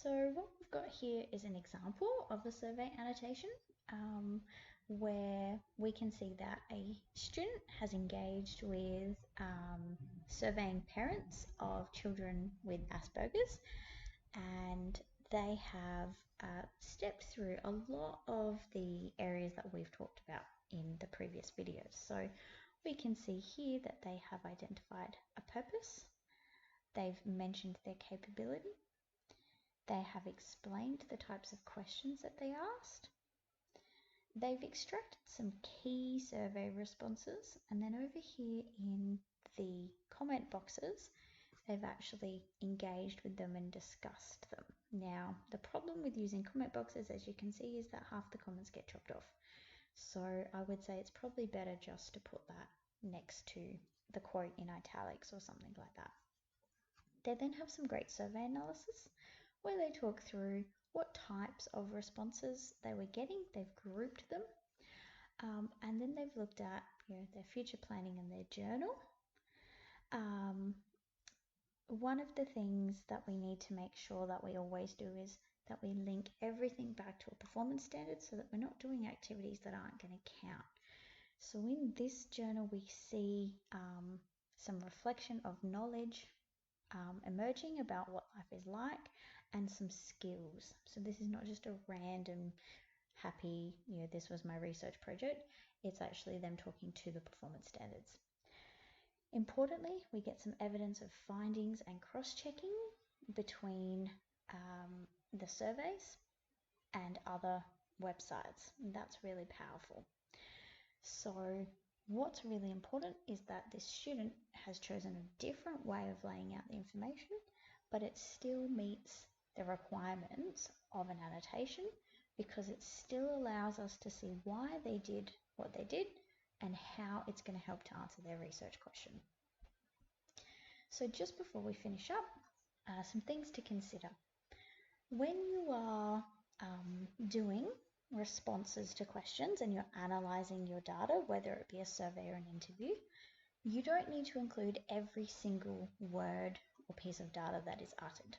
So what we've got here is an example of a survey annotation where we can see that a student has engaged with surveying parents of children with Asperger's, and they have stepped through a lot of the areas that we've talked about in the previous videos. So we can see here that they have identified a purpose, they've mentioned their capability, they have explained the types of questions that they asked, they've extracted some key survey responses, and then over here in the comment boxes, they've actually engaged with them and discussed them. Now, the problem with using comment boxes, as you can see, is that half the comments get chopped off. So I would say it's probably better just to put that next to the quote in italics or something like that. They then have some great survey analysis where they talk through what types of responses they were getting. They've grouped them, and then they've looked at their future planning and their journal. One of the things that we need to make sure that we always do is that we link everything back to a performance standard so that we're not doing activities that aren't going to count. So in this journal we see some reflection of knowledge emerging about what life is like and some skills. So this is not just a random happy, this was my research project. It's actually them talking to the performance standards. Importantly, we get some evidence of findings and cross-checking between the surveys and other websites. That's really powerful. So what's really important is that this student has chosen a different way of laying out the information, but it still meets the requirements of an annotation because it still allows us to see why they did what they did and how it's going to help to answer their research question. So just before we finish up, some things to consider. When you are doing responses to questions and you're analysing your data, whether it be a survey or an interview, you don't need to include every single word or piece of data that is uttered.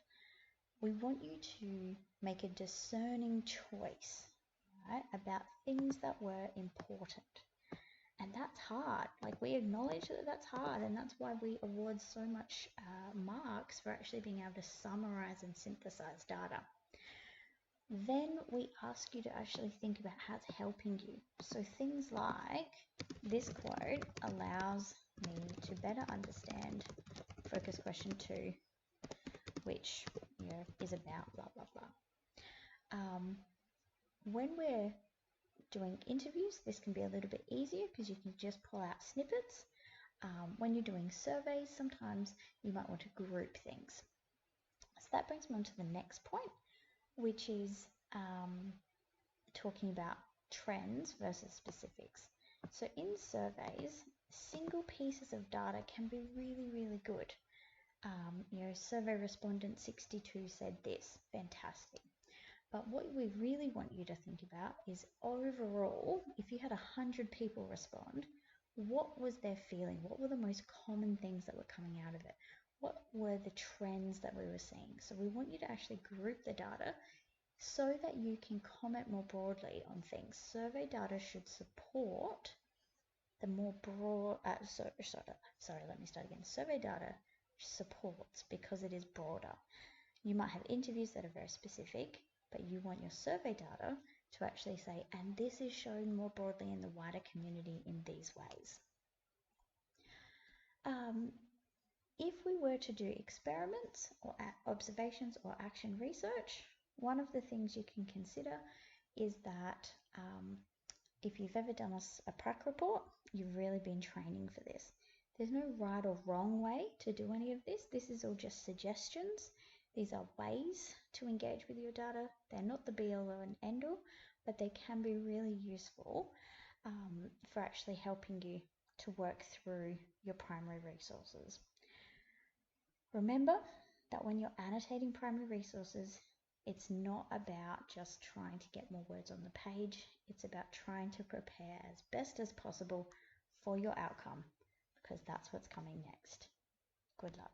We want you to make a discerning choice, right, about things that were important. And that's hard. Like, we acknowledge that that's hard, and that's why we award so much marks for actually being able to summarize and synthesize data. Then we ask you to actually think about how it's helping you. So things like this quote allows me to better understand focus question 2, which is about blah, blah, blah. When we're doing interviews, this can be a little bit easier because you can just pull out snippets. When you're doing surveys, sometimes you might want to group things. So that brings me on to the next point, which is talking about trends versus specifics. So in surveys, single pieces of data can be really, really good. Survey respondent 62 said this, fantastic. But what we really want you to think about is overall, if you had 100 people respond, what was their feeling? What were the most common things that were coming out of it? What were the trends that we were seeing? So we want you to actually group the data so that you can comment more broadly on things. Survey data should support the more broad, Survey data supports because it is broader. You might have interviews that are very specific, but you want your survey data to actually say, and this is shown more broadly in the wider community in these ways. If we were to do experiments or observations or action research, one of the things you can consider is that if you've ever done a prac report, you've really been training for this. There's no right or wrong way to do any of this. This is all just suggestions. These are ways to engage with your data. They're not the be-all and end-all, but they can be really useful for actually helping you to work through your primary resources. Remember that when you're annotating primary resources, it's not about just trying to get more words on the page. It's about trying to prepare as best as possible for your outcome, because that's what's coming next. Good luck.